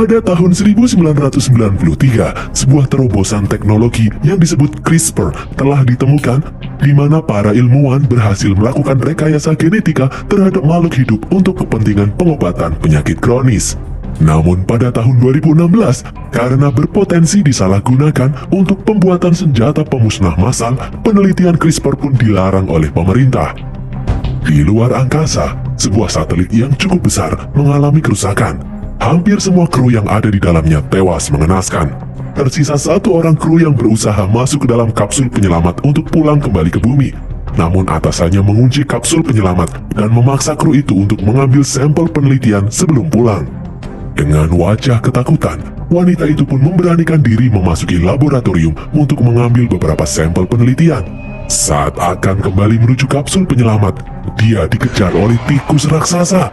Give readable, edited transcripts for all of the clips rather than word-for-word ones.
Pada tahun 1993, sebuah terobosan teknologi yang disebut CRISPR telah ditemukan, di mana para ilmuwan berhasil melakukan rekayasa genetika terhadap makhluk hidup untuk kepentingan pengobatan penyakit kronis. Namun pada tahun 2016, karena berpotensi disalahgunakan untuk pembuatan senjata pemusnah massal, penelitian CRISPR pun dilarang oleh pemerintah. Di luar angkasa, sebuah satelit yang cukup besar mengalami kerusakan. Hampir semua kru yang ada di dalamnya tewas mengenaskan. Tersisa satu orang kru yang berusaha masuk ke dalam kapsul penyelamat untuk pulang kembali ke bumi. Namun atasannya mengunci kapsul penyelamat dan memaksa kru itu untuk mengambil sampel penelitian sebelum pulang. Dengan wajah ketakutan, wanita itu pun memberanikan diri memasuki laboratorium untuk mengambil beberapa sampel penelitian. Saat akan kembali menuju kapsul penyelamat, dia dikejar oleh tikus raksasa.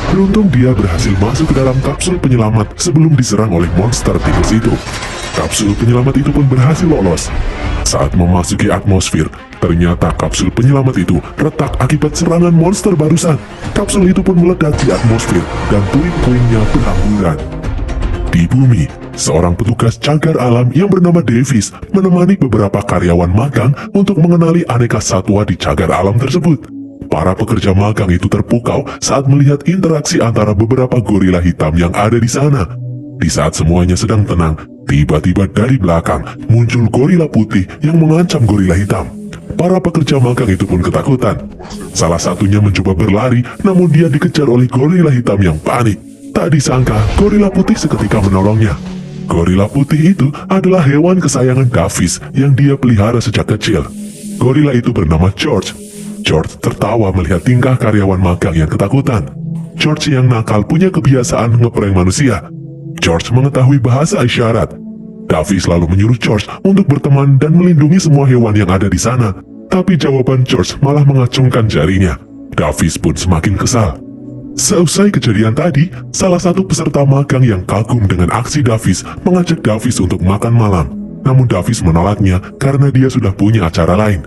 Beruntung dia berhasil masuk ke dalam kapsul penyelamat sebelum diserang oleh monster tikus itu. Kapsul penyelamat itu pun berhasil lolos. Saat memasuki atmosfer, ternyata kapsul penyelamat itu retak akibat serangan monster barusan. Kapsul itu pun meledak di atmosfer dan puing-puingnya berhamburan. Di bumi, seorang petugas cagar alam yang bernama Davis menemani beberapa karyawan magang untuk mengenali aneka satwa di cagar alam tersebut. Para pekerja magang itu terpukau saat melihat interaksi antara beberapa gorila hitam yang ada di sana. Di saat semuanya sedang tenang, tiba-tiba dari belakang muncul gorila putih yang mengancam gorila hitam. Para pekerja magang itu pun ketakutan. Salah satunya mencoba berlari, namun dia dikejar oleh gorila hitam yang panik. Tak disangka, gorila putih seketika menolongnya. Gorila putih itu adalah hewan kesayangan Davis yang dia pelihara sejak kecil. Gorila itu bernama George. George tertawa melihat tingkah karyawan magang yang ketakutan. George yang nakal punya kebiasaan ngeprank manusia. George mengetahui bahasa isyarat. Davis lalu menyuruh George untuk berteman dan melindungi semua hewan yang ada di sana. Tapi jawaban George malah mengacungkan jarinya. Davis pun semakin kesal. Seusai kejadian tadi, salah satu peserta magang yang kagum dengan aksi Davis mengajak Davis untuk makan malam. Namun Davis menolaknya karena dia sudah punya acara lain.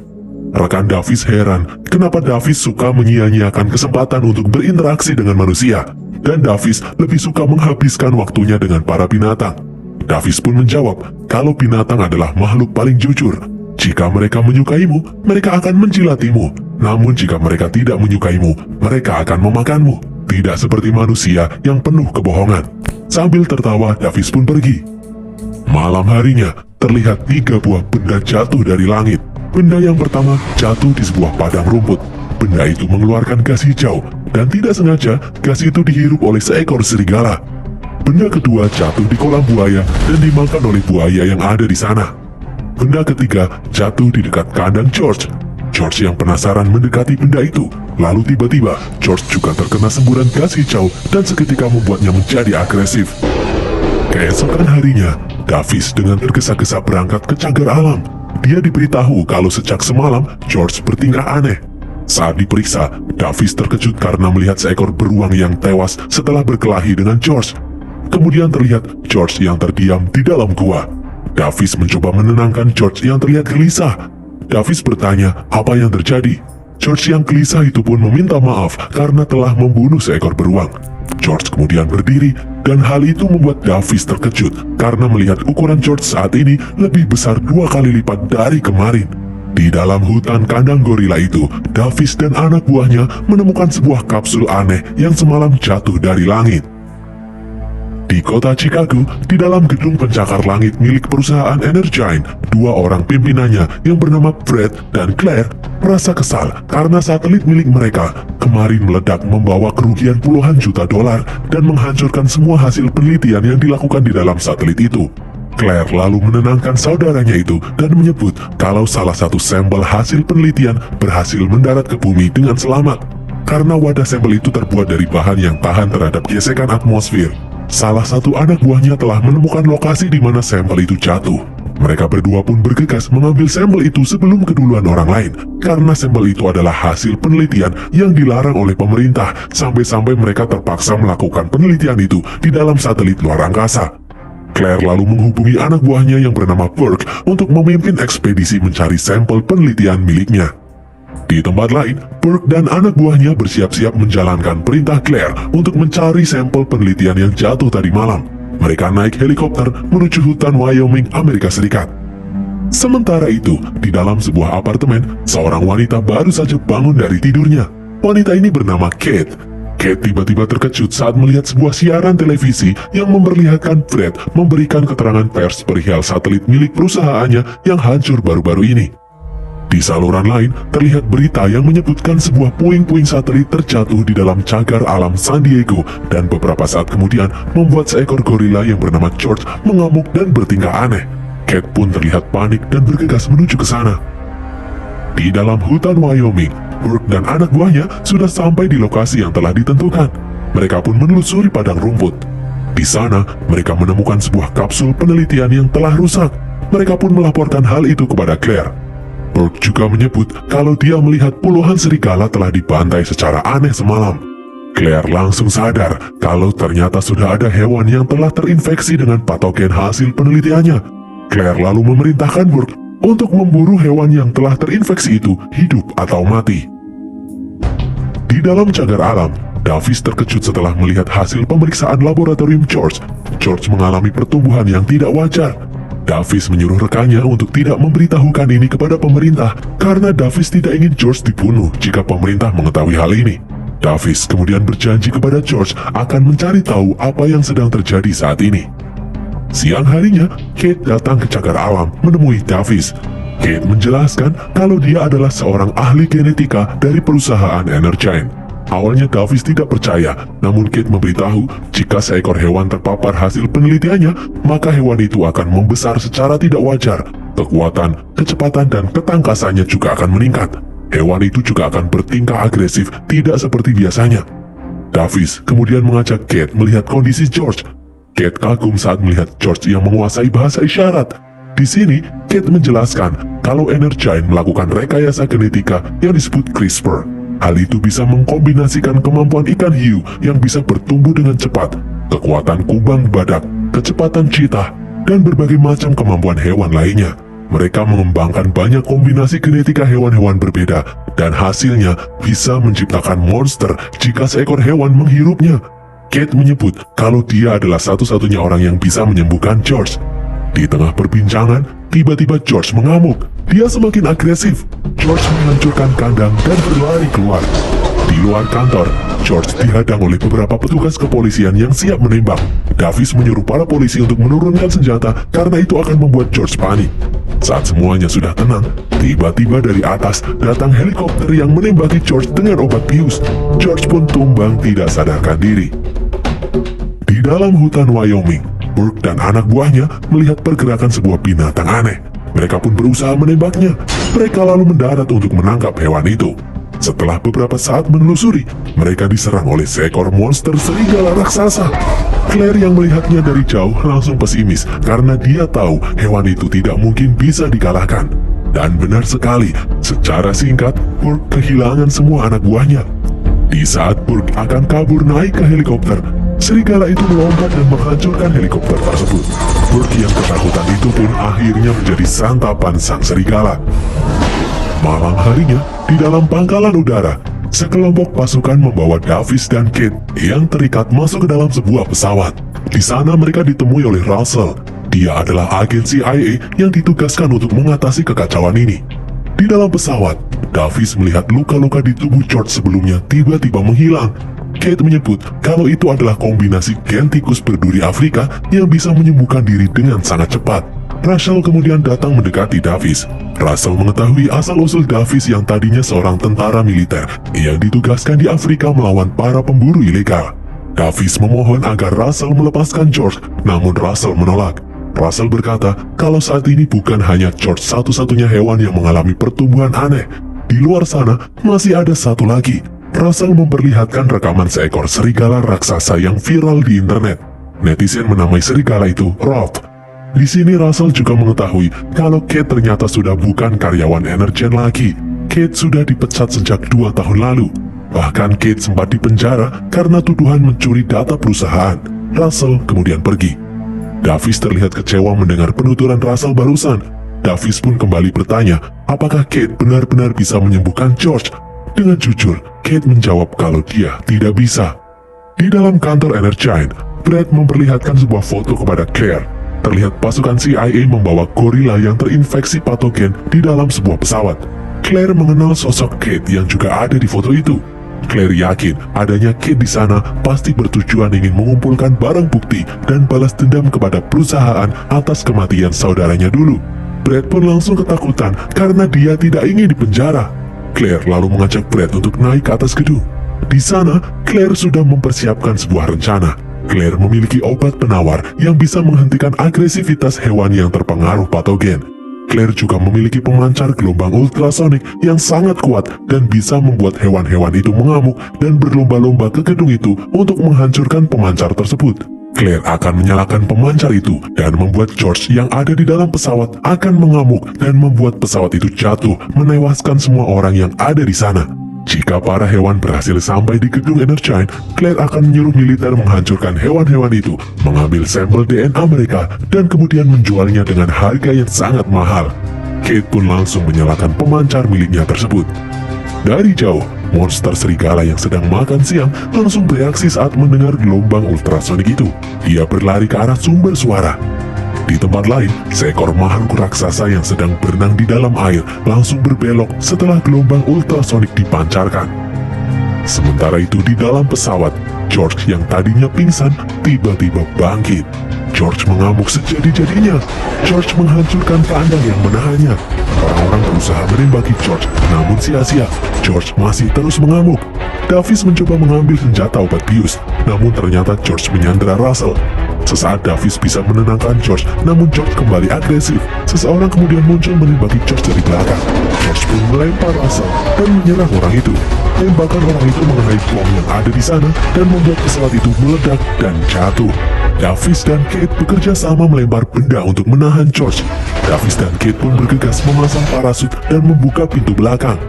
Rekan Davis heran kenapa Davis suka menyia-nyiakan kesempatan untuk berinteraksi dengan manusia. Dan Davis lebih suka menghabiskan waktunya dengan para binatang. Davis pun menjawab kalau binatang adalah makhluk paling jujur. Jika mereka menyukaimu, mereka akan menjilatimu. Namun jika mereka tidak menyukaimu, mereka akan memakanmu. Tidak seperti manusia yang penuh kebohongan. Sambil tertawa, Davis pun pergi. Malam harinya, terlihat 3 buah benda jatuh dari langit. Benda yang pertama jatuh di sebuah padang rumput. Benda itu mengeluarkan gas hijau, dan tidak sengaja gas itu dihirup oleh seekor serigala. Benda kedua jatuh di kolam buaya dan dimakan oleh buaya yang ada di sana. Benda ketiga jatuh di dekat kandang George. George yang penasaran mendekati benda itu. Lalu tiba-tiba, George juga terkena semburan gas hijau dan seketika membuatnya menjadi agresif. Keesokan harinya, Davis dengan tergesa-gesa berangkat ke cagar alam. Dia diberitahu kalau sejak semalam, George bertingkah aneh. Saat diperiksa, Davis terkejut karena melihat seekor beruang yang tewas setelah berkelahi dengan George. Kemudian terlihat George yang terdiam di dalam gua. Davis mencoba menenangkan George yang terlihat gelisah. Davis bertanya apa yang terjadi. George yang gelisah itu pun meminta maaf karena telah membunuh seekor beruang. George kemudian berdiri dan hal itu membuat Davis terkejut karena melihat ukuran George saat ini lebih besar 2 kali lipat dari kemarin. Di dalam hutan kandang gorila itu, Davis dan anak buahnya menemukan sebuah kapsul aneh yang semalam jatuh dari langit. Di kota Chicago, di dalam gedung pencakar langit milik perusahaan Energine, 2 orang pimpinannya yang bernama Brett dan Claire merasa kesal karena satelit milik mereka kemarin meledak membawa kerugian puluhan juta dolar dan menghancurkan semua hasil penelitian yang dilakukan di dalam satelit itu. Claire lalu menenangkan saudaranya itu dan menyebut kalau salah satu sampel hasil penelitian berhasil mendarat ke bumi dengan selamat. Karena wadah sampel itu terbuat dari bahan yang tahan terhadap gesekan atmosfer. Salah satu anak buahnya telah menemukan lokasi di mana sampel itu jatuh. Mereka berdua pun bergegas mengambil sampel itu sebelum keduluan orang lain, karena sampel itu adalah hasil penelitian yang dilarang oleh pemerintah, sampai-sampai mereka terpaksa melakukan penelitian itu di dalam satelit luar angkasa. Claire lalu menghubungi anak buahnya yang bernama Burke untuk memimpin ekspedisi mencari sampel penelitian miliknya. Di tempat lain, Burke dan anak buahnya bersiap-siap menjalankan perintah Claire untuk mencari sampel penelitian yang jatuh tadi malam. Mereka naik helikopter menuju hutan Wyoming, Amerika Serikat. Sementara itu, di dalam sebuah apartemen, seorang wanita baru saja bangun dari tidurnya. Wanita ini bernama Kate. Kate tiba-tiba terkejut saat melihat sebuah siaran televisi yang memperlihatkan Fred memberikan keterangan pers perihal satelit milik perusahaannya yang hancur baru-baru ini. Di saluran lain, terlihat berita yang menyebutkan sebuah puing-puing satelit terjatuh di dalam cagar alam San Diego dan beberapa saat kemudian membuat seekor gorila yang bernama George mengamuk dan bertingkah aneh. Kate pun terlihat panik dan bergegas menuju ke sana. Di dalam hutan Wyoming, Burke dan anak buahnya sudah sampai di lokasi yang telah ditentukan. Mereka pun menelusuri padang rumput. Di sana, mereka menemukan sebuah kapsul penelitian yang telah rusak. Mereka pun melaporkan hal itu kepada Claire. Burke juga menyebut kalau dia melihat puluhan serigala telah dibantai secara aneh semalam. Claire langsung sadar kalau ternyata sudah ada hewan yang telah terinfeksi dengan patogen hasil penelitiannya. Claire lalu memerintahkan Burke untuk memburu hewan yang telah terinfeksi itu hidup atau mati. Di dalam cagar alam, Davis terkejut setelah melihat hasil pemeriksaan laboratorium George. George mengalami pertumbuhan yang tidak wajar. Davis menyuruh rekannya untuk tidak memberitahukan ini kepada pemerintah karena Davis tidak ingin George dibunuh jika pemerintah mengetahui hal ini. Davis kemudian berjanji kepada George akan mencari tahu apa yang sedang terjadi saat ini. Siang harinya, Kate datang ke cagar alam menemui Davis. Kate menjelaskan kalau dia adalah seorang ahli genetika dari perusahaan Energyne. Awalnya Davis tidak percaya, namun Kate memberitahu jika seekor hewan terpapar hasil penelitiannya, maka hewan itu akan membesar secara tidak wajar. Kekuatan, kecepatan, dan ketangkasannya juga akan meningkat. Hewan itu juga akan bertingkah agresif, tidak seperti biasanya. Davis kemudian mengajak Kate melihat kondisi George. Kate kagum saat melihat George yang menguasai bahasa isyarat. Di sini, Kate menjelaskan kalau Energyne melakukan rekayasa genetika yang disebut CRISPR. Hal itu bisa mengkombinasikan kemampuan ikan hiu yang bisa bertumbuh dengan cepat, kekuatan kubang badak, kecepatan cheetah, dan berbagai macam kemampuan hewan lainnya. Mereka mengembangkan banyak kombinasi genetika hewan-hewan berbeda, dan hasilnya bisa menciptakan monster jika seekor hewan menghirupnya. Kate menyebut kalau dia adalah satu-satunya orang yang bisa menyembuhkan George. Di tengah perbincangan, tiba-tiba George mengamuk. Dia semakin agresif. George menghancurkan kandang dan berlari keluar. Di luar kantor, George dihadang oleh beberapa petugas kepolisian yang siap menembak. Davis menyuruh para polisi untuk menurunkan senjata karena itu akan membuat George panik. Saat semuanya sudah tenang, tiba-tiba dari atas datang helikopter yang menembaki George dengan obat bius. George pun tumbang tidak sadarkan diri. Di dalam hutan Wyoming, Burke dan anak buahnya melihat pergerakan sebuah binatang aneh. Mereka pun berusaha menembaknya. Mereka lalu mendarat untuk menangkap hewan itu. Setelah beberapa saat menelusuri, mereka diserang oleh seekor monster serigala raksasa. Claire yang melihatnya dari jauh langsung pesimis karena dia tahu hewan itu tidak mungkin bisa dikalahkan. Dan benar sekali, secara singkat, Burke kehilangan semua anak buahnya. Di saat Burke akan kabur naik ke helikopter, serigala itu melompat dan menghancurkan helikopter tersebut. Burke yang ketakutan itu pun akhirnya menjadi santapan sang serigala. Malam harinya, di dalam pangkalan udara, sekelompok pasukan membawa Davis dan Kate yang terikat masuk ke dalam sebuah pesawat. Di sana mereka ditemui oleh Russell. Dia adalah agen CIA yang ditugaskan untuk mengatasi kekacauan ini. Di dalam pesawat, Davis melihat luka-luka di tubuh George sebelumnya tiba-tiba menghilang. Kate menyebut kalau itu adalah kombinasi gen tikus berduri Afrika yang bisa menyembuhkan diri dengan sangat cepat. Russell kemudian datang mendekati Davis. Russell mengetahui asal-usul Davis yang tadinya seorang tentara militer yang ditugaskan di Afrika melawan para pemburu ilegal. Davis memohon agar Russell melepaskan George, namun Russell menolak. Russell berkata kalau saat ini bukan hanya George satu-satunya hewan yang mengalami pertumbuhan aneh. Di luar sana masih ada satu lagi. Russell memperlihatkan rekaman seekor serigala raksasa yang viral di internet. Netizen menamai serigala itu Roth. Di sini Russell juga mengetahui kalau Kate ternyata sudah bukan karyawan Energyne lagi. Kate sudah dipecat sejak 2 tahun lalu. Bahkan Kate sempat dipenjara karena tuduhan mencuri data perusahaan. Russell kemudian pergi. Davis terlihat kecewa mendengar penuturan Russell barusan. Davis pun kembali bertanya, apakah Kate benar-benar bisa menyembuhkan George? Dengan jujur, Kate menjawab kalau dia tidak bisa. Di dalam kantor Energyne, Brad memperlihatkan sebuah foto kepada Claire. Terlihat pasukan CIA membawa gorila yang terinfeksi patogen di dalam sebuah pesawat. Claire mengenal sosok Kate yang juga ada di foto itu. Claire yakin adanya Kate di sana pasti bertujuan ingin mengumpulkan barang bukti dan balas dendam kepada perusahaan atas kematian saudaranya dulu. Brad pun langsung ketakutan karena dia tidak ingin dipenjara. Claire lalu mengajak Brad untuk naik ke atas gedung. Di sana, Claire sudah mempersiapkan sebuah rencana. Claire memiliki obat penawar yang bisa menghentikan agresivitas hewan yang terpengaruh patogen. Claire juga memiliki pemancar gelombang ultrasonik yang sangat kuat dan bisa membuat hewan-hewan itu mengamuk dan berlomba-lomba ke gedung itu untuk menghancurkan pemancar tersebut. Claire akan menyalakan pemancar itu dan membuat George yang ada di dalam pesawat akan mengamuk dan membuat pesawat itu jatuh, menewaskan semua orang yang ada di sana. Jika para hewan berhasil sampai di gedung Energine, Claire akan menyuruh militer menghancurkan hewan-hewan itu, mengambil sampel DNA mereka, dan kemudian menjualnya dengan harga yang sangat mahal. Kate pun langsung menyalakan pemancar miliknya tersebut. Dari jauh, monster serigala yang sedang makan siang langsung bereaksi saat mendengar gelombang ultrasonik itu. Dia berlari ke arah sumber suara. Di tempat lain, seekor makhluk raksasa yang sedang berenang di dalam air langsung berbelok setelah gelombang ultrasonik dipancarkan. Sementara itu di dalam pesawat, George yang tadinya pingsan tiba-tiba bangkit. George mengamuk sejadi-jadinya. George menghancurkan kandang yang menahannya. Orang-orang berusaha menembaki George, namun sia-sia. George masih terus mengamuk. Davis mencoba mengambil senjata obat bius, namun ternyata George menyandera Russell. Sesaat Davis bisa menenangkan George, namun George kembali agresif. Seseorang kemudian muncul menembaki George dari belakang. George pun melempar Russell dan menyerang orang itu. Tembakan orang itu mengenai bom yang ada di sana dan membuat pesawat itu meledak dan jatuh. Davis dan Kate bekerja sama melempar benda untuk menahan George. Davis dan Kate pun bergegas memasang parasut dan membuka pintu belakang.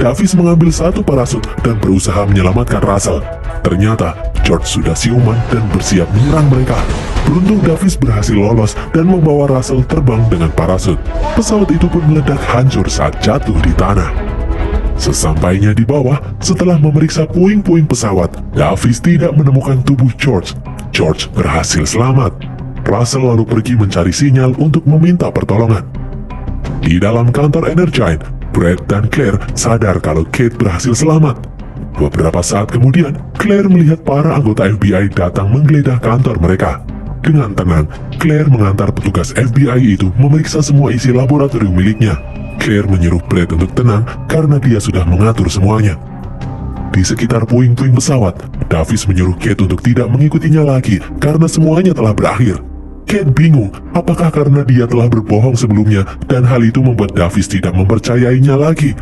Davis mengambil satu parasut dan berusaha menyelamatkan Russell. Ternyata George sudah siuman dan bersiap menyerang mereka. Beruntung Davis berhasil lolos dan membawa Russell terbang dengan parasut. Pesawat itu pun meledak hancur saat jatuh di tanah. Sesampainya di bawah, setelah memeriksa puing-puing pesawat, Davis tidak menemukan tubuh George. George berhasil selamat. Russell lalu pergi mencari sinyal untuk meminta pertolongan. Di dalam kantor Energine, Brad dan Claire sadar kalau Kate berhasil selamat. Beberapa saat kemudian, Claire melihat para anggota FBI datang menggeledah kantor mereka. Dengan tenang, Claire mengantar petugas FBI itu memeriksa semua isi laboratorium miliknya. Claire menyuruh Brad untuk tenang karena dia sudah mengatur semuanya. Di sekitar puing-puing pesawat, Davis menyuruh Kate untuk tidak mengikutinya lagi karena semuanya telah berakhir. Kate bingung apakah karena dia telah berbohong sebelumnya dan hal itu membuat Davis tidak mempercayainya lagi.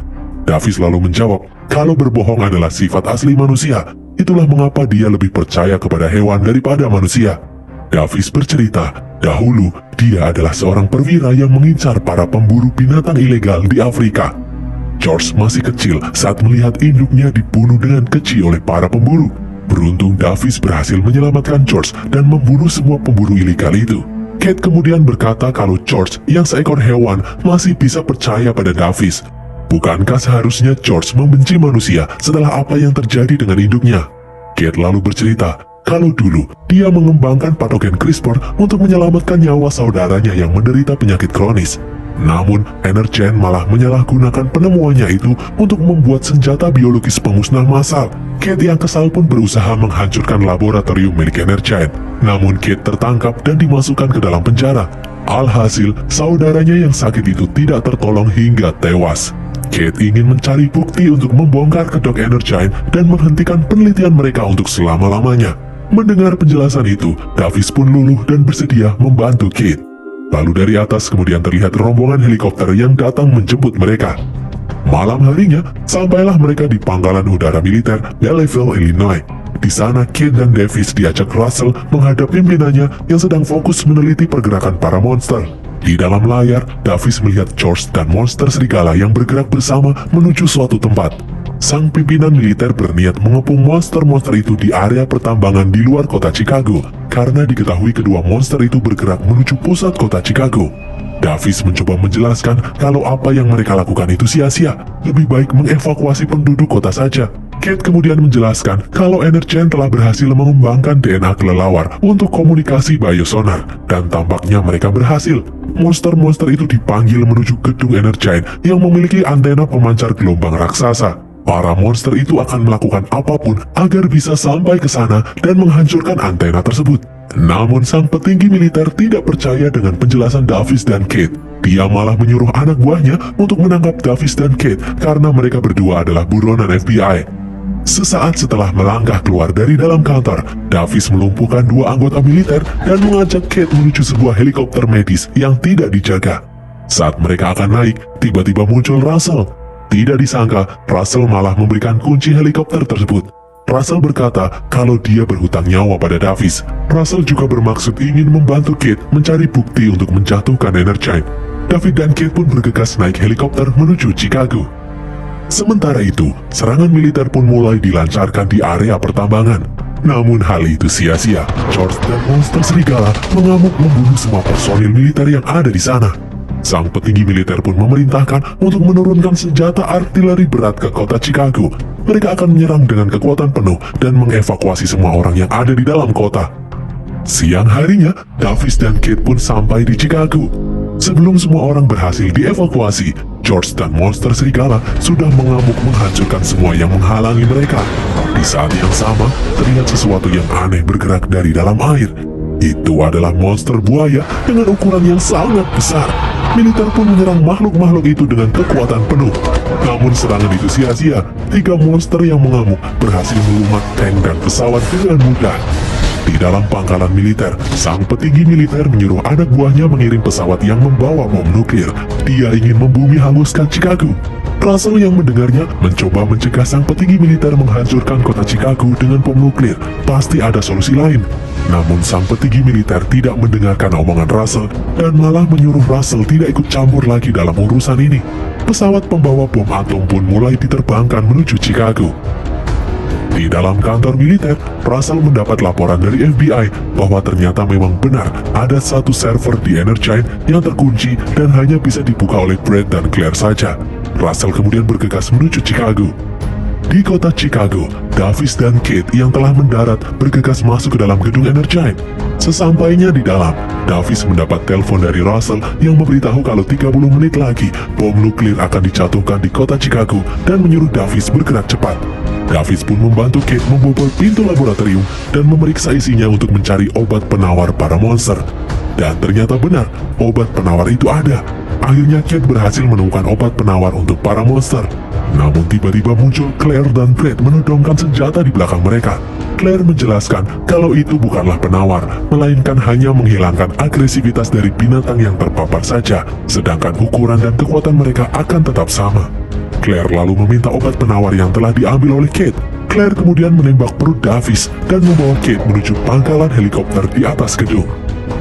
Davis lalu menjawab kalau berbohong adalah sifat asli manusia, itulah mengapa dia lebih percaya kepada hewan daripada manusia. Davis bercerita, dahulu dia adalah seorang perwira yang mengincar para pemburu binatang ilegal di Afrika. George masih kecil saat melihat induknya dibunuh dengan keji oleh para pemburu. Beruntung Davis berhasil menyelamatkan George dan membunuh semua pemburu ilegal itu. Kate kemudian berkata kalau George yang seekor hewan masih bisa percaya pada Davis. Bukankah seharusnya George membenci manusia setelah apa yang terjadi dengan induknya? Kate lalu bercerita kalau dulu dia mengembangkan patogen CRISPR untuk menyelamatkan nyawa saudaranya yang menderita penyakit kronis. Namun, Energine malah menyalahgunakan penemuannya itu untuk membuat senjata biologis pemusnah massal. Kate yang kesal pun berusaha menghancurkan laboratorium milik Energine. Namun Kate tertangkap dan dimasukkan ke dalam penjara. Alhasil, saudaranya yang sakit itu tidak tertolong hingga tewas. Kate ingin mencari bukti untuk membongkar kedok Energine dan menghentikan penelitian mereka untuk selama-lamanya. Mendengar penjelasan itu, Davis pun luluh dan bersedia membantu Kate. Lalu dari atas kemudian terlihat rombongan helikopter yang datang menjemput mereka. Malam harinya, sampailah mereka di pangkalan udara militer Belleville, Illinois. Di sana, Kate dan Davis diajak Russell menghadap pimpinannya yang sedang fokus meneliti pergerakan para monster. Di dalam layar, Davis melihat George dan monster serigala yang bergerak bersama menuju suatu tempat. Sang pimpinan militer berniat mengepung monster-monster itu di area pertambangan di luar kota Chicago, karena diketahui kedua monster itu bergerak menuju pusat kota Chicago. Davis mencoba menjelaskan kalau apa yang mereka lakukan itu sia-sia, lebih baik mengevakuasi penduduk kota saja. Kate kemudian menjelaskan kalau Energen telah berhasil mengembangkan DNA kelelawar untuk komunikasi biosonar, dan tampaknya mereka berhasil. Monster-monster itu dipanggil menuju gedung Energen yang memiliki antena pemancar gelombang raksasa. Para monster itu akan melakukan apapun agar bisa sampai ke sana dan menghancurkan antena tersebut. Namun sang petinggi militer tidak percaya dengan penjelasan Davis dan Kate. Dia malah menyuruh anak buahnya untuk menangkap Davis dan Kate karena mereka berdua adalah buronan FBI. Sesaat setelah melangkah keluar dari dalam kantor, Davis melumpuhkan dua anggota militer dan mengajak Kate menuju sebuah helikopter medis yang tidak dijaga. Saat mereka akan naik, tiba-tiba muncul Russell. Tidak disangka, Russell malah memberikan kunci helikopter tersebut. Russell berkata kalau dia berhutang nyawa pada Davis. Russell juga bermaksud ingin membantu Kate mencari bukti untuk menjatuhkan Energen. David dan Kate pun bergegas naik helikopter menuju Chicago. Sementara itu, serangan militer pun mulai dilancarkan di area pertambangan. Namun hal itu sia-sia. George dan monster serigala mengamuk membunuh semua personil militer yang ada di sana. Sang petinggi militer pun memerintahkan untuk menurunkan senjata artileri berat ke kota Chicago. Mereka akan menyerang dengan kekuatan penuh dan mengevakuasi semua orang yang ada di dalam kota. Siang harinya, Davis dan Kate pun sampai di Chicago. Sebelum semua orang berhasil dievakuasi, George dan monster serigala sudah mengamuk menghancurkan semua yang menghalangi mereka. Di saat yang sama, terlihat sesuatu yang aneh bergerak dari dalam air. Itu adalah monster buaya dengan ukuran yang sangat besar. Militer pun menyerang makhluk-makhluk itu dengan kekuatan penuh. Namun serangan itu sia-sia. 3 monster yang mengamuk berhasil melumat tank dan pesawat dengan mudah. Di dalam pangkalan militer, sang petinggi militer menyuruh anak buahnya mengirim pesawat yang membawa bom nuklir. Dia ingin membumi hanguskan Chicago. Russell yang mendengarnya mencoba mencegah sang petinggi militer menghancurkan kota Chicago dengan bom nuklir. Pasti ada solusi lain. Namun sang petinggi militer tidak mendengarkan omongan Russell dan malah menyuruh Russell tidak ikut campur lagi dalam urusan ini. Pesawat pembawa bom atom pun mulai diterbangkan menuju Chicago. Di dalam kantor militer, Russell mendapat laporan dari FBI bahwa ternyata memang benar ada satu server di Energen yang terkunci dan hanya bisa dibuka oleh Brett dan Claire saja. Russell kemudian bergegas menuju Chicago. Di kota Chicago, Davis dan Kate yang telah mendarat bergegas masuk ke dalam gedung Energen. Sesampainya di dalam, Davis mendapat telepon dari Russell yang memberitahu kalau 30 menit lagi bom nuklir akan dijatuhkan di kota Chicago dan menyuruh Davis bergerak cepat. Davis pun membantu Kate membobol pintu laboratorium dan memeriksa isinya untuk mencari obat penawar para monster. Dan ternyata benar, obat penawar itu ada. Akhirnya Kate berhasil menemukan obat penawar untuk para monster. Namun tiba-tiba muncul Claire dan Brett menodongkan senjata di belakang mereka. Claire menjelaskan kalau itu bukanlah penawar, melainkan hanya menghilangkan agresivitas dari binatang yang terpapar saja, sedangkan ukuran dan kekuatan mereka akan tetap sama. Claire lalu meminta obat penawar yang telah diambil oleh Kate. Claire kemudian menembak perut Davis dan membawa Kate menuju pangkalan helikopter di atas gedung.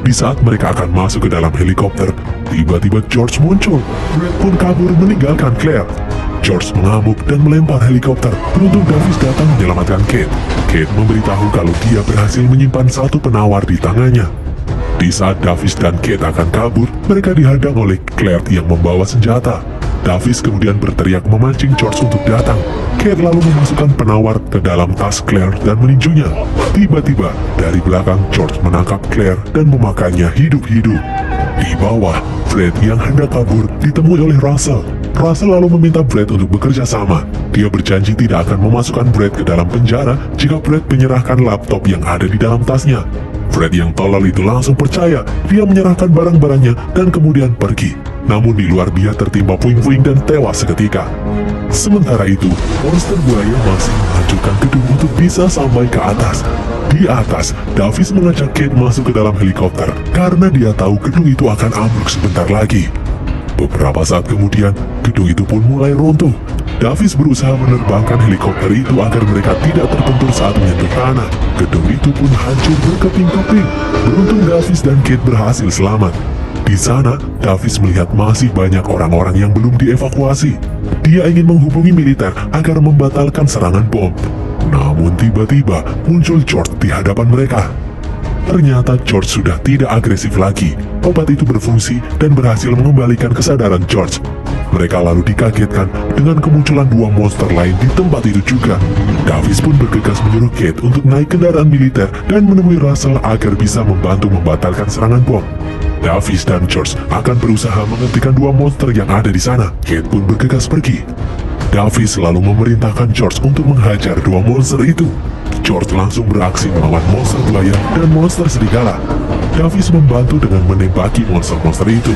Di saat mereka akan masuk ke dalam helikopter, tiba-tiba George muncul. Brett pun kabur meninggalkan Claire. George mengamuk dan melempar helikopter. Beruntung Davis datang menyelamatkan Kate. Kate memberitahu kalau dia berhasil menyimpan satu penawar di tangannya. Di saat Davis dan Kate akan kabur, mereka dihadang oleh Claire yang membawa senjata. Davis kemudian berteriak memancing George untuk datang. Kate lalu memasukkan penawar ke dalam tas Claire dan meninjunya. Tiba-tiba, dari belakang George menangkap Claire dan memakannya hidup-hidup. Di bawah, Brett yang hendak kabur ditemui oleh Russell. Russell lalu meminta Brett untuk bekerja sama. Dia berjanji tidak akan memasukkan Brett ke dalam penjara jika Brett menyerahkan laptop yang ada di dalam tasnya. Brett yang tolol itu langsung percaya. Dia menyerahkan barang-barangnya dan kemudian pergi. Namun di luar dia tertimpa puing-puing dan tewas seketika. Sementara itu, monster buaya masih menghancurkan gedung untuk bisa sampai ke atas. Di atas, Davis mengajak Kate masuk ke dalam helikopter karena dia tahu gedung itu akan ambruk sebentar lagi. Beberapa saat kemudian, gedung itu pun mulai runtuh. Davis berusaha menerbangkan helikopter itu agar mereka tidak terbentur saat menyentuh tanah. Gedung itu pun hancur berkeping-keping. Beruntung Davis dan Kate berhasil selamat. Di sana, Davis melihat masih banyak orang-orang yang belum dievakuasi. Dia ingin menghubungi militer agar membatalkan serangan bom. Namun tiba-tiba muncul George di hadapan mereka. Ternyata George sudah tidak agresif lagi. obat itu berfungsi dan berhasil mengembalikan kesadaran George. Mereka lalu dikagetkan dengan kemunculan dua monster lain di tempat itu juga. Davis pun bergegas menyuruh Kate untuk naik kendaraan militer dan menemui Russell agar bisa membantu membatalkan serangan bom. Davis dan George akan berusaha menghentikan dua monster yang ada di sana. Kate pun bergegas pergi. Davis lalu memerintahkan George untuk menghajar dua monster itu. George langsung beraksi melawan monster buaya dan monster serigala. Davis membantu dengan menembaki monster-monster itu.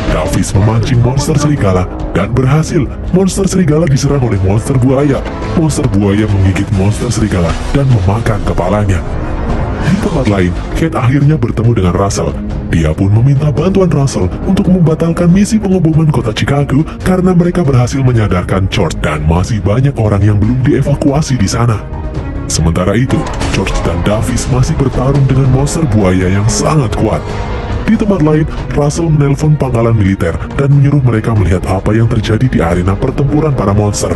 Davis memancing monster serigala dan berhasil. Monster serigala diserang oleh monster buaya. Monster buaya menggigit monster serigala dan memakan kepalanya. Di tempat lain, Kate akhirnya bertemu dengan Russell. Dia pun meminta bantuan Russell untuk membatalkan misi pengeboman kota Chicago karena mereka berhasil menyadarkan George dan masih banyak orang yang belum dievakuasi di sana. Sementara itu, George dan Davis masih bertarung dengan monster buaya yang sangat kuat. Di tempat lain, Russell menelpon pangkalan militer dan menyuruh mereka melihat apa yang terjadi di arena pertempuran para monster.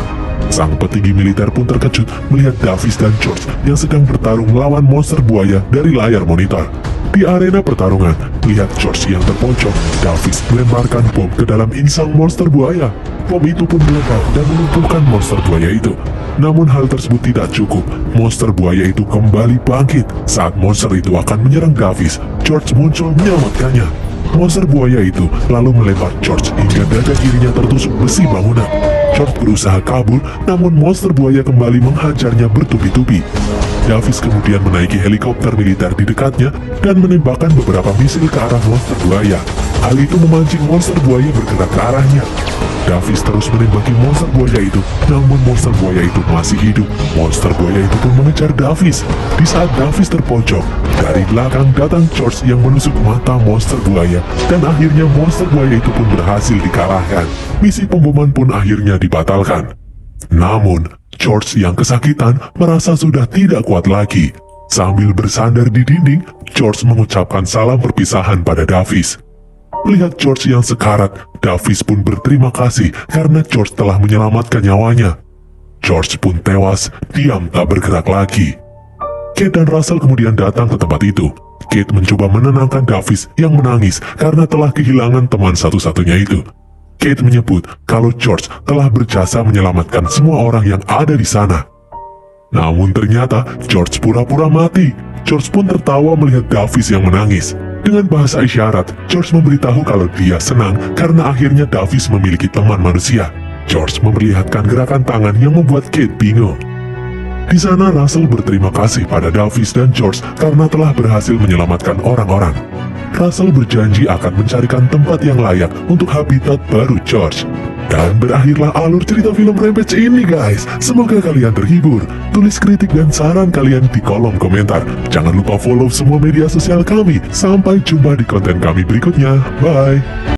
Sang petinggi militer pun terkejut melihat Davis dan George yang sedang bertarung melawan monster buaya dari layar monitor. Di arena pertarungan, melihat George yang terpojok, Davis melemparkan bom ke dalam insang monster buaya. Bom itu pun meledak dan melumpuhkan monster buaya itu. Namun hal tersebut tidak cukup. Monster buaya itu kembali bangkit. Saat monster itu akan menyerang Davis, George muncul menyelamatkannya. Monster buaya itu lalu melempar George hingga dada kirinya tertusuk besi bangunan. George berusaha kabur, namun monster buaya kembali menghajarnya bertubi-tubi. Davis kemudian menaiki helikopter militer di dekatnya dan menembakkan beberapa misil ke arah monster buaya. Hal itu memancing monster buaya bergerak ke arahnya. Davis terus menembaki monster buaya itu, namun monster buaya itu masih hidup. Monster buaya itu pun mengejar Davis. Di saat Davis terpojok, dari belakang datang George yang menusuk mata monster buaya, dan akhirnya monster buaya itu pun berhasil dikalahkan. Misi pemboman pun akhirnya dibatalkan. Namun, George yang kesakitan merasa sudah tidak kuat lagi. Sambil bersandar di dinding, George mengucapkan salam perpisahan pada Davis. Melihat George yang sekarat, Davis pun berterima kasih karena George telah menyelamatkan nyawanya. George pun tewas, diam tak bergerak lagi. Kate dan Russell kemudian datang ke tempat itu. Kate mencoba menenangkan Davis yang menangis karena telah kehilangan teman satu-satunya itu. Kate menyebut kalau George telah berjasa menyelamatkan semua orang yang ada di sana. Namun ternyata George pura-pura mati. George pun tertawa melihat Davis yang menangis. Dengan bahasa isyarat, George memberitahu kalau dia senang karena akhirnya Davis memiliki teman manusia. George memperlihatkan gerakan tangan yang membuat Kate bingung. Di sana Russell berterima kasih pada Davis dan George karena telah berhasil menyelamatkan orang-orang. Russell berjanji akan mencarikan tempat yang layak untuk habitat baru George. Dan berakhirlah alur cerita film Rampage ini guys. Semoga kalian terhibur. Tulis kritik dan saran kalian di kolom komentar. Jangan lupa follow semua media sosial kami. Sampai jumpa di konten kami berikutnya. Bye.